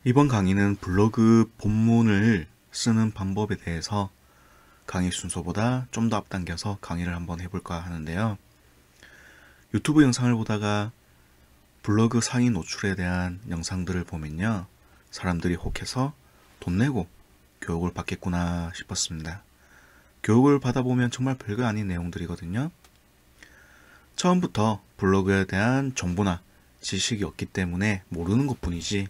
이번 강의는 블로그 본문을 쓰는 방법에 대해서 강의 순서보다 좀 더 앞당겨서 강의를 한번 해볼까 하는데요. 유튜브 영상을 보다가 블로그 상위 노출에 대한 영상들을 보면요, 사람들이 혹해서 돈 내고 교육을 받겠구나 싶었습니다. 교육을 받아보면 정말 별거 아닌 내용들이거든요. 처음부터 블로그에 대한 정보나 지식이 없기 때문에 모르는 것뿐이지,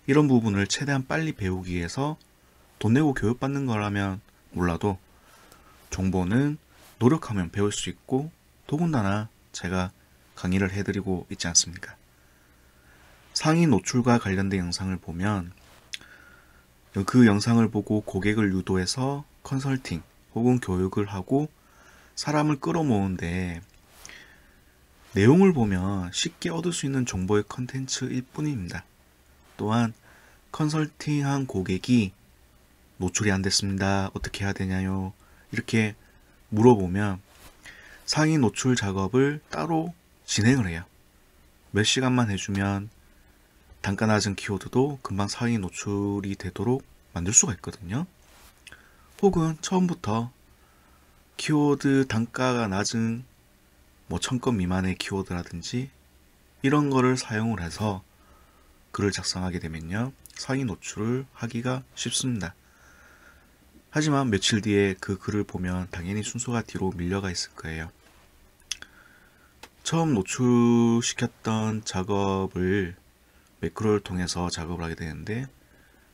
이런 부분을 최대한 빨리 배우기 위해서 돈 내고 교육받는 거라면 몰라도 정보는 노력하면 배울 수 있고, 더군다나 제가 강의를 해드리고 있지 않습니까? 상위 노출과 관련된 영상을 보면 그 영상을 보고 고객을 유도해서 컨설팅 혹은 교육을 하고 사람을 끌어모으는데, 내용을 보면 쉽게 얻을 수 있는 정보의 컨텐츠일 뿐입니다. 또한 컨설팅한 고객이 노출이 안 됐습니다, 어떻게 해야 되냐요, 이렇게 물어보면 상위 노출 작업을 따로 진행을 해요. 몇 시간만 해주면 단가 낮은 키워드도 금방 상위 노출이 되도록 만들 수가 있거든요. 혹은 처음부터 키워드 단가가 낮은 1000건 미만의 키워드라든지 이런 거를 사용을 해서 글을 작성하게 되면요, 상위 노출을 하기가 쉽습니다. 하지만 며칠 뒤에 그 글을 보면 당연히 순서가 뒤로 밀려가 있을 거예요. 처음 노출시켰던 작업을 매크로를 통해서 작업을 하게 되는데,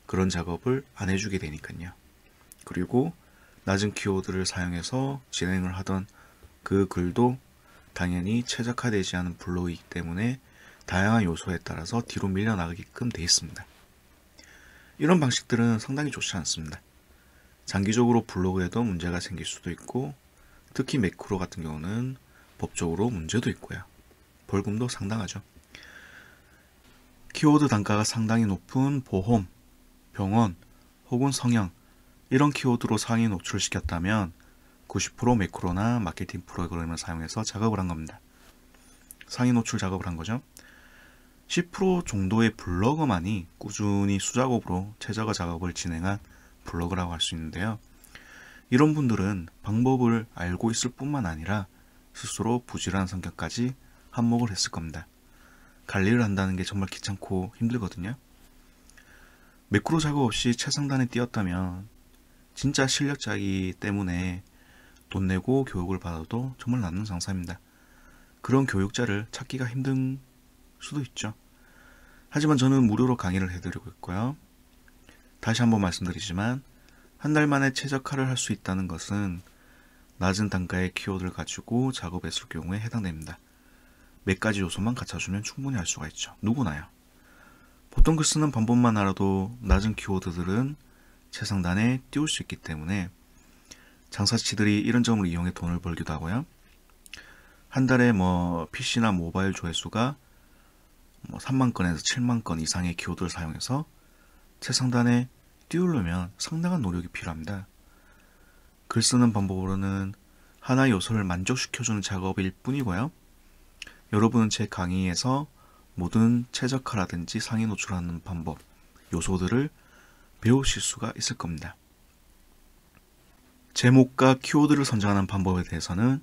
그런 작업을 안 해주게 되니까요. 그리고 낮은 키워드를 사용해서 진행을 하던 그 글도 당연히 최적화되지 않은 블로그이기 때문에 다양한 요소에 따라서 뒤로 밀려나가게끔 되어 있습니다. 이런 방식들은 상당히 좋지 않습니다. 장기적으로 블로그에도 문제가 생길 수도 있고, 특히 매크로 같은 경우는 법적으로 문제도 있고요. 벌금도 상당하죠. 키워드 단가가 상당히 높은 보험, 병원 혹은 성형, 이런 키워드로 상위 노출시켰다면 90% 매크로나 마케팅 프로그램을 사용해서 작업을 한 겁니다. 상위 노출 작업을 한 거죠. 10% 정도의 블로거만이 꾸준히 수작업으로 최저가 작업을 진행한 블로그라고 할 수 있는데요. 이런 분들은 방법을 알고 있을 뿐만 아니라 스스로 부지런한 성격까지 한몫을 했을 겁니다. 관리를 한다는 게 정말 귀찮고 힘들거든요. 매크로 작업 없이 최상단에 뛰었다면 진짜 실력자이기 때문에 돈 내고 교육을 받아도 정말 남는 장사입니다. 그런 교육자를 찾기가 힘든 수도 있죠. 하지만 저는 무료로 강의를 해드리고 있고요. 다시 한번 말씀드리지만 한 달 만에 최적화를 할 수 있다는 것은 낮은 단가의 키워드를 가지고 작업했을 경우에 해당됩니다. 몇 가지 요소만 갖춰주면 충분히 할 수가 있죠. 누구나요. 보통 글 쓰는 방법만 알아도 낮은 키워드들은 최상단에 띄울 수 있기 때문에 장사치들이 이런 점을 이용해 돈을 벌기도 하고요. 한 달에 PC나 모바일 조회수가 3만 건에서 7만 건 이상의 키워드를 사용해서 최상단에 띄우려면 상당한 노력이 필요합니다. 글 쓰는 방법으로는 하나의 요소를 만족시켜주는 작업일 뿐이고요. 여러분은 제 강의에서 모든 최적화라든지 상위 노출하는 방법, 요소들을 배우실 수가 있을 겁니다. 제목과 키워드를 선정하는 방법에 대해서는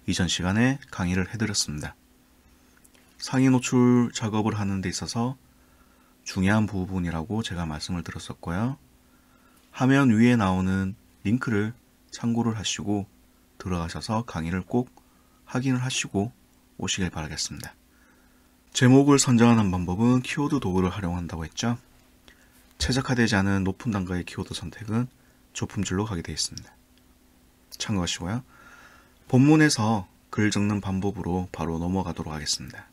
이전 시간에 강의를 해드렸습니다. 상위 노출 작업을 하는 데 있어서 중요한 부분이라고 제가 말씀을 드렸었고요. 화면 위에 나오는 링크를 참고를 하시고 들어가셔서 강의를 꼭 확인을 하시고 오시길 바라겠습니다. 제목을 선정하는 방법은 키워드 도구를 활용한다고 했죠. 최적화되지 않은 높은 단가의 키워드 선택은 저품질로 가게 되어 있습니다. 참고하시고요. 본문에서 글 적는 방법으로 바로 넘어가도록 하겠습니다.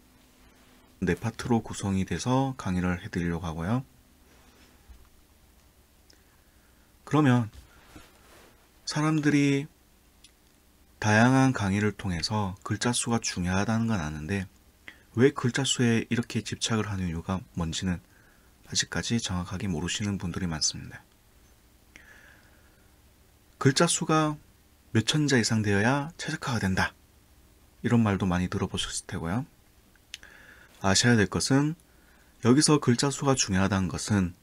네 파트로 구성이 돼서 강의를 해드리려고 하고요. 그러면 사람들이 다양한 강의를 통해서 글자 수가 중요하다는 건 아는데, 왜 글자 수에 이렇게 집착을 하는 이유가 뭔지는 아직까지 정확하게 모르시는 분들이 많습니다. 글자 수가 몇 천자 이상 되어야 최적화가 된다, 이런 말도 많이 들어보셨을 테고요. 아셔야 될 것은 여기서 글자 수가 중요하다는 것은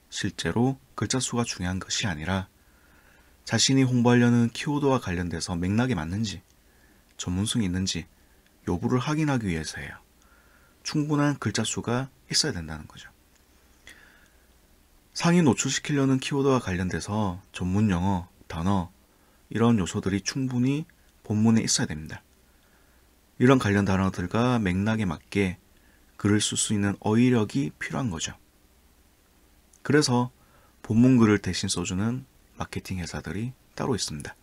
실제로 글자 수가 중요한 것이 아니라 자신이 홍보하려는 키워드와 관련돼서 맥락에 맞는지, 전문성이 있는지 여부를 확인하기 위해서예요. 충분한 글자 수가 있어야 된다는 거죠. 상위 노출시키려는 키워드와 관련돼서 전문 용어, 단어, 이런 요소들이 충분히 본문에 있어야 됩니다. 이런 관련 단어들과 맥락에 맞게 글을 쓸 수 있는 어휘력이 필요한 거죠. 그래서 본문 글을 대신 써주는 마케팅 회사들이 따로 있습니다.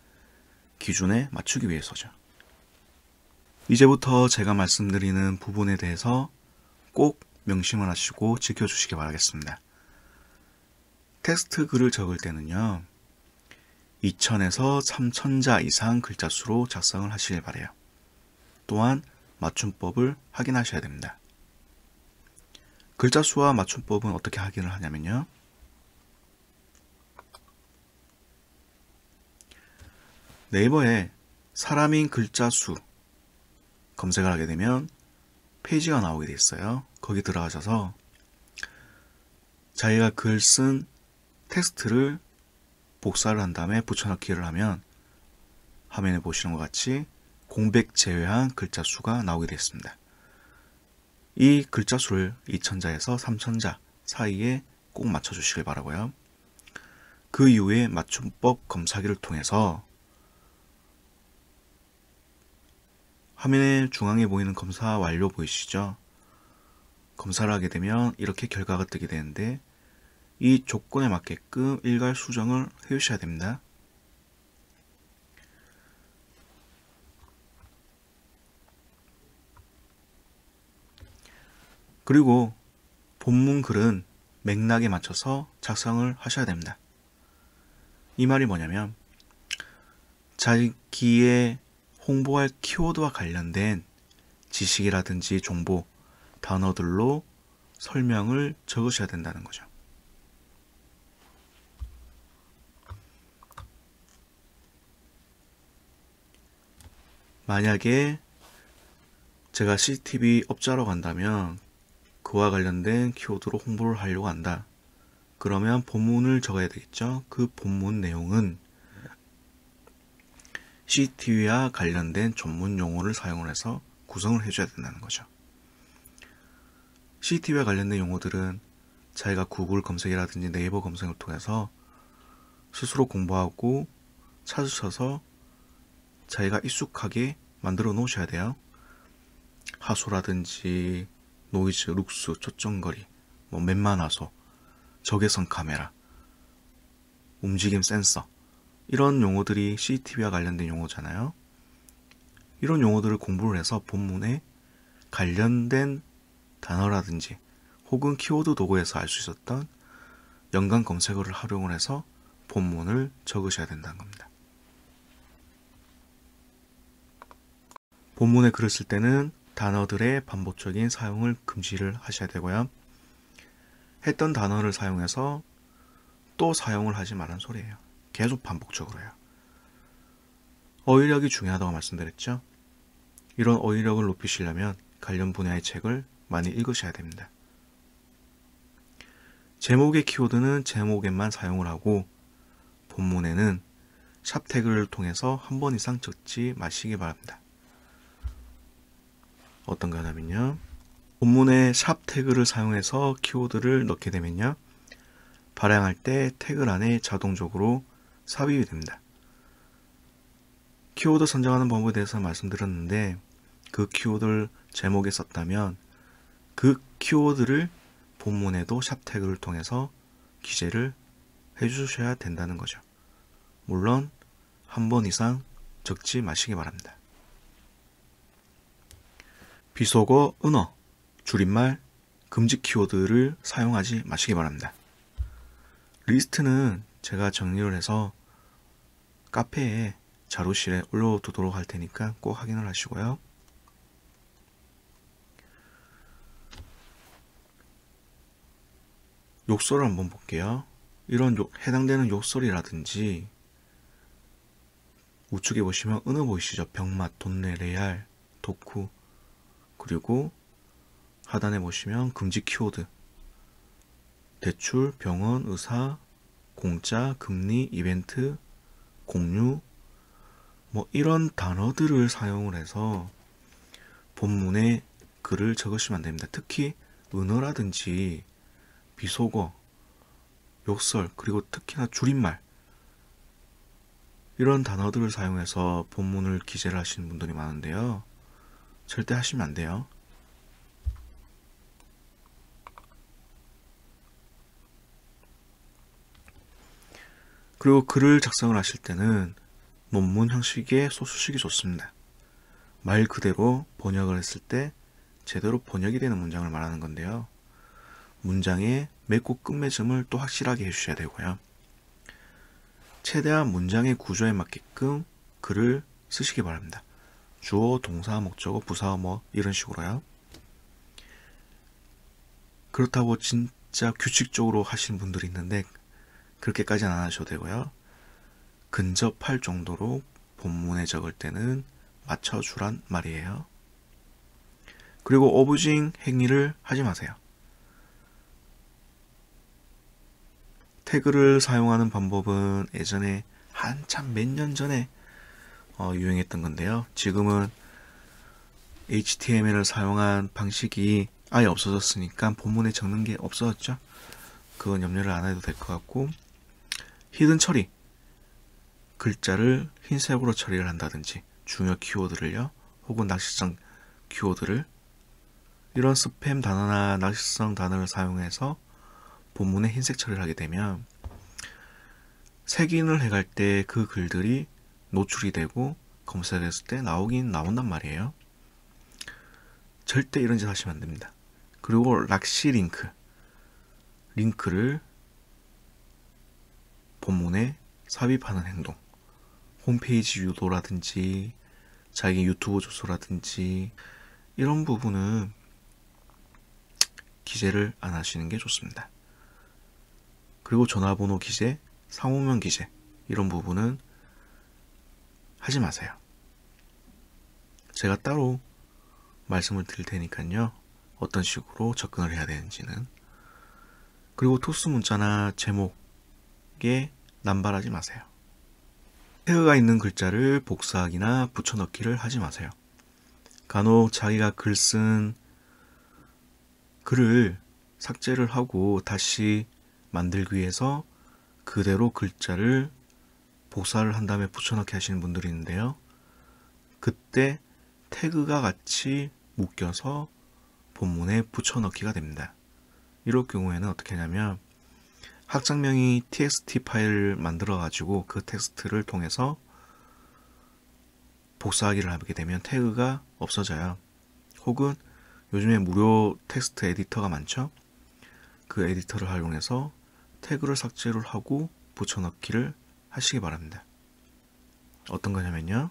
기준에 맞추기 위해서죠. 이제부터 제가 말씀드리는 부분에 대해서 꼭 명심을 하시고 지켜주시기 바라겠습니다. 텍스트 글을 적을 때는요, 2000에서 3000자 이상 글자 수로 작성을 하시길 바라요. 또한 맞춤법을 확인하셔야 됩니다. 글자 수와 맞춤법은 어떻게 확인을 하냐면요, 네이버에 사람인 글자 수 검색을 하게 되면 페이지가 나오게 돼 있어요. 거기 들어가셔서 자기가 글 쓴 텍스트를 복사를 한 다음에 붙여넣기를 하면 화면에 보시는 것 같이 공백 제외한 글자 수가 나오게 되어 있습니다. 이 글자 수를 2000자에서 3000자 사이에 꼭 맞춰주시길 바라고요. 그 이후에 맞춤법 검사기를 통해서 화면의 중앙에 보이는 검사 완료 보이시죠? 검사를 하게 되면 이렇게 결과가 뜨게 되는데 이 조건에 맞게끔 일괄 수정을 해주셔야 됩니다. 그리고 본문 글은 맥락에 맞춰서 작성을 하셔야 됩니다. 이 말이 뭐냐면 자기의 홍보할 키워드와 관련된 지식이라든지 정보, 단어들로 설명을 적으셔야 된다는 거죠. 만약에 제가 CCTV 업자로 간다면 그와 관련된 키워드로 홍보를 하려고 한다. 그러면 본문을 적어야 되겠죠. 그 본문 내용은 CCTV와 관련된 전문 용어를 사용을 해서 구성을 해줘야 된다는 거죠. CCTV와 관련된 용어들은 자기가 구글 검색이라든지 네이버 검색을 통해서 스스로 공부하고 찾으셔서 자기가 익숙하게 만들어 놓으셔야 돼요. 하소라든지 노이즈, 룩스, 초점거리, 맨만화소, 적외선 카메라, 움직임 센서, 이런 용어들이 CCTV와 관련된 용어잖아요. 이런 용어들을 공부를 해서 본문에 관련된 단어라든지 혹은 키워드 도구에서 알 수 있었던 연관 검색어를 활용을 해서 본문을 적으셔야 된다는 겁니다. 본문에 글을 쓸 때는 단어들의 반복적인 사용을 금지를 하셔야 되고요. 했던 단어를 사용해서 또 사용을 하지 말라는 소리예요. 계속 반복적으로요. 어휘력이 중요하다고 말씀드렸죠. 이런 어휘력을 높이시려면 관련 분야의 책을 많이 읽으셔야 됩니다. 제목의 키워드는 제목에만 사용을 하고 본문에는 샵 태그를 통해서 한 번 이상 적지 마시기 바랍니다. 어떤 거냐면요, 본문에 샵 태그를 사용해서 키워드를 넣게 되면요, 발행할 때 태그란에 자동적으로 삽입이 됩니다. 키워드 선정하는 방법에 대해서 말씀드렸는데 그 키워드를 제목에 썼다면 그 키워드를 본문에도 샵 태그를 통해서 기재를 해주셔야 된다는 거죠. 물론 한 번 이상 적지 마시기 바랍니다. 비속어, 은어, 줄임말, 금지 키워드를 사용하지 마시기 바랍니다. 리스트는 제가 정리를 해서 카페에 자료실에 올려두도록 할 테니까 꼭 확인을 하시고요. 욕설을 한번 볼게요. 이런 해당되는 욕설이라든지 우측에 보시면 은어 보이시죠? 병맛, 돈내, 레알, 덕후, 그리고 하단에 보시면 금지 키워드, 대출, 병원, 의사, 공짜, 금리, 이벤트, 공유, 뭐 이런 단어들을 사용을 해서 본문에 글을 적으시면 안 됩니다. 특히 은어라든지 비속어, 욕설, 그리고 특히나 줄임말 이런 단어들을 사용해서 본문을 기재를 하시는 분들이 많은데요. 절대 하시면 안 돼요. 그리고 글을 작성을 하실 때는 논문 형식의 소수식이 좋습니다. 말 그대로 번역을 했을 때 제대로 번역이 되는 문장을 말하는 건데요. 문장의 맺고 끝맺음을 또 확실하게 해주셔야 되고요. 최대한 문장의 구조에 맞게끔 글을 쓰시기 바랍니다. 주어, 동사, 목적어, 부사 뭐 이런 식으로요. 그렇다고 진짜 규칙적으로 하시는 분들이 있는데 그렇게까지는 안 하셔도 되고요. 근접할 정도로 본문에 적을 때는 맞춰주란 말이에요. 그리고 오브징 행위를 하지 마세요. 태그를 사용하는 방법은 예전에 한참 몇 년 전에 유행했던 건데요. 지금은 HTML을 사용한 방식이 아예 없어졌으니까 본문에 적는 게 없어졌죠. 그건 염려를 안 해도 될 것 같고, 히든 처리, 글자를 흰색으로 처리를 한다든지 중요 키워드를요, 혹은 낚시성 키워드를, 이런 스팸 단어나 낚시성 단어를 사용해서 본문에 흰색 처리를 하게 되면 색인을 해갈 때 그 글들이 노출이 되고 검색했을 때 나오긴 나온단 말이에요. 절대 이런 짓 하시면 안 됩니다. 그리고 락시 링크를 본문에 삽입하는 행동, 홈페이지 유도라든지 자기 유튜브 주소라든지 이런 부분은 기재를 안 하시는 게 좋습니다. 그리고 전화번호 기재, 상호명 기재 이런 부분은 하지 마세요. 제가 따로 말씀을 드릴 테니까요. 어떤 식으로 접근을 해야 되는지는. 그리고 토스 문자나 제목에 남발하지 마세요. 태그가 있는 글자를 복사하기나 붙여넣기를 하지 마세요. 간혹 자기가 글 쓴 글을 삭제를 하고 다시 만들기 위해서 그대로 글자를 복사를 한 다음에 붙여넣기 하시는 분들이 있는데요. 그때 태그가 같이 묶여서 본문에 붙여넣기가 됩니다. 이럴 경우에는 어떻게 하냐면 학장명이 txt 파일을 만들어 가지고 그 텍스트를 통해서 복사하기를 하게 되면 태그가 없어져요. 혹은 요즘에 무료 텍스트 에디터가 많죠. 그 에디터를 활용해서 태그를 삭제를 하고 붙여넣기를 하시기 바랍니다. 어떤 거냐면요.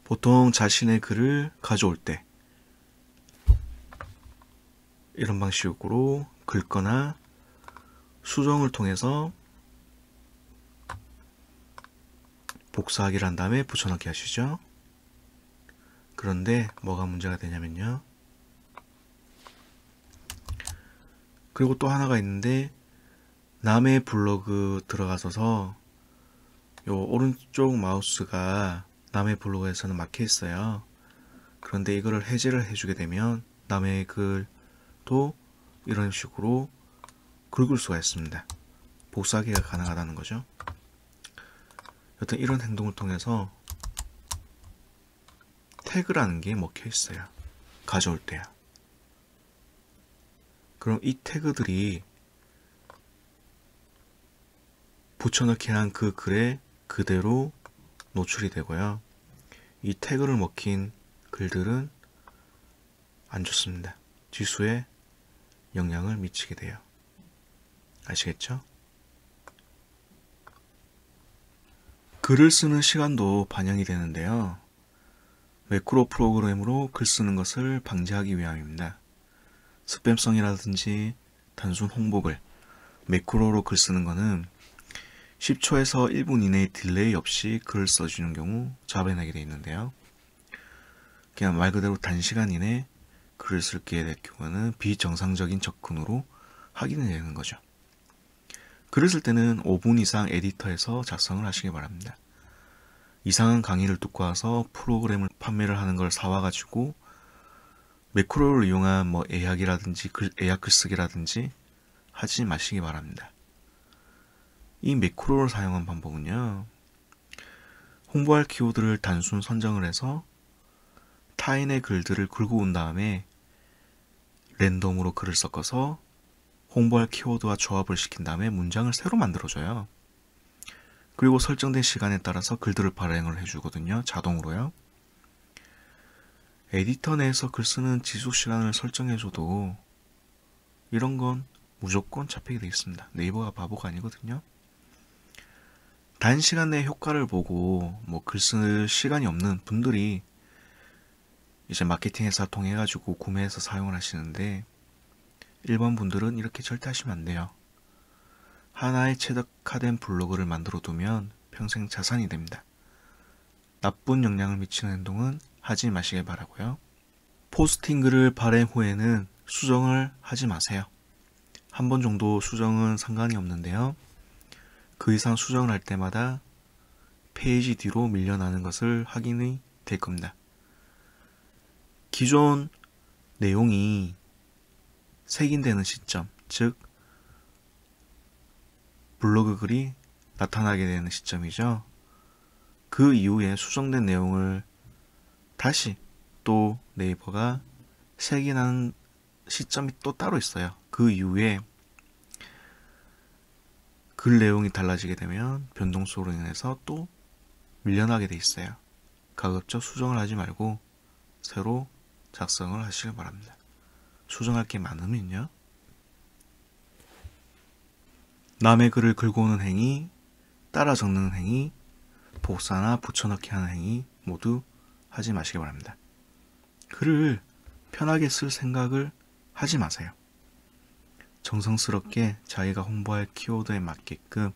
보통 자신의 글을 가져올 때 이런 방식으로 긁거나 수정을 통해서 복사하기를 한 다음에 붙여넣기 하시죠. 그런데 뭐가 문제가 되냐면요. 그리고 또 하나가 있는데 남의 블로그 들어가서서 요 오른쪽 마우스가 남의 블로그에서는 막혀 있어요. 그런데 이거를 해제를 해주게 되면 남의 글도 이런 식으로 긁을 수가 있습니다. 복사하기가 가능하다는 거죠. 여튼 이런 행동을 통해서 태그라는 게 먹혀 있어요. 가져올 때야. 그럼 이 태그들이 붙여넣기 한 그 글에 그대로 노출이 되고요. 이 태그를 먹힌 글들은 안 좋습니다. 지수에 영향을 미치게 돼요. 아시겠죠? 글을 쓰는 시간도 반영이 되는데요. 매크로 프로그램으로 글 쓰는 것을 방지하기 위함입니다. 스팸성이라든지 단순 홍보글, 매크로로 글 쓰는 거는 10초에서 1분 이내의 딜레이 없이 글을 써주는 경우 잡아내게 되어 있는데요. 그냥 말 그대로 단시간 이내 글을 쓰게 될 경우는 비정상적인 접근으로 확인이 되는 거죠. 글을 쓸 때는 5분 이상 에디터에서 작성을 하시기 바랍니다. 이상한 강의를 듣고 와서 프로그램을 판매를 하는 걸 사와가지고 매크로를 이용한 예약이라든지 예약 글쓰기라든지 하지 마시기 바랍니다. 이 매크로를 사용한 방법은요, 홍보할 키워드를 단순 선정을 해서 타인의 글들을 긁어 온 다음에 랜덤으로 글을 섞어서 홍보할 키워드와 조합을 시킨 다음에 문장을 새로 만들어줘요. 그리고 설정된 시간에 따라서 글들을 발행을 해주거든요. 자동으로요. 에디터 내에서 글 쓰는 지속 시간을 설정해줘도 이런 건 무조건 잡히게 되어 있습니다. 네이버가 바보가 아니거든요. 단시간 내에 효과를 보고 글 쓸 시간이 없는 분들이 이제 마케팅 회사 통해 가지고 구매해서 사용을 하시는데, 일반 분들은 이렇게 절대 하시면 안 돼요. 하나의 최적화된 블로그를 만들어 두면 평생 자산이 됩니다. 나쁜 영향을 미치는 행동은 하지 마시길 바라고요. 포스팅 글을 발행 후에는 수정을 하지 마세요. 한 번 정도 수정은 상관이 없는데요. 그 이상 수정을 할 때마다 페이지 뒤로 밀려나는 것을 확인이 될 겁니다. 기존 내용이 색인되는 시점, 즉 블로그 글이 나타나게 되는 시점이죠. 그 이후에 수정된 내용을 다시 또 네이버가 색인하는 시점이 또 따로 있어요. 그 이후에 글 내용이 달라지게 되면 변동수로 인해서 또 밀려나게 돼 있어요. 가급적 수정을 하지 말고 새로 작성을 하시길 바랍니다. 수정할 게 많으면요. 남의 글을 긁어 오는 행위, 따라 적는 행위, 복사나 붙여넣기 하는 행위 모두 하지 마시기 바랍니다. 글을 편하게 쓸 생각을 하지 마세요. 정성스럽게 자기가 홍보할 키워드에 맞게끔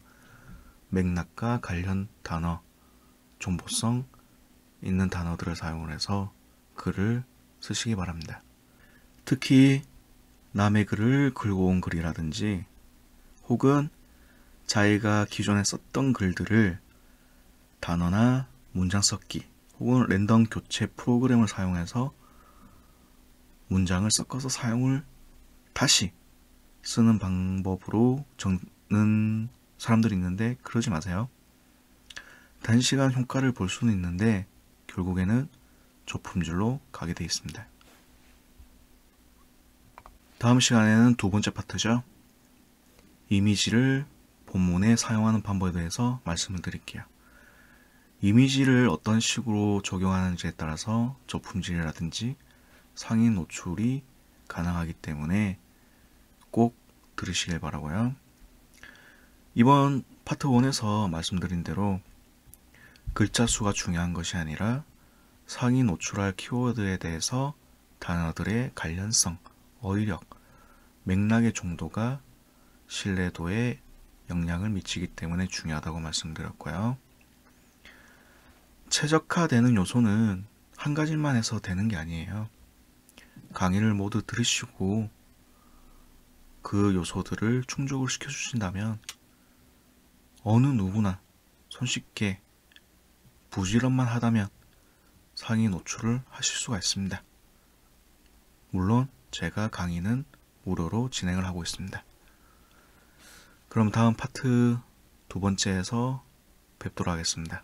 맥락과 관련 단어, 정보성 있는 단어들을 사용을 해서 글을 쓰시기 바랍니다. 특히 남의 글을 긁어 온 글이라든지 혹은 자기가 기존에 썼던 글들을 단어나 문장 섞기 혹은 랜덤 교체 프로그램을 사용해서 문장을 섞어서 사용을 다시 쓰는 방법으로 적는 사람들이 있는데, 그러지 마세요. 단시간 효과를 볼 수는 있는데 결국에는 저품질로 가게 되어 있습니다. 다음 시간에는 두 번째 파트죠. 이미지를 본문에 사용하는 방법에 대해서 말씀을 드릴게요. 이미지를 어떤 식으로 적용하는지에 따라서 저품질이라든지 상위 노출이 가능하기 때문에 꼭 들으시길 바라고요. 이번 파트 1에서 말씀드린 대로 글자 수가 중요한 것이 아니라 상위 노출할 키워드에 대해서 단어들의 관련성, 어휘력, 맥락의 정도가 신뢰도에 영향을 미치기 때문에 중요하다고 말씀드렸고요. 최적화되는 요소는 한 가지만 해서 되는 게 아니에요. 강의를 모두 들으시고 그 요소들을 충족을 시켜주신다면 어느 누구나 손쉽게 부지런만 하다면 상위 노출을 하실 수가 있습니다. 물론 제가 강의는 무료로 진행을 하고 있습니다. 그럼 다음 파트 두 번째에서 뵙도록 하겠습니다.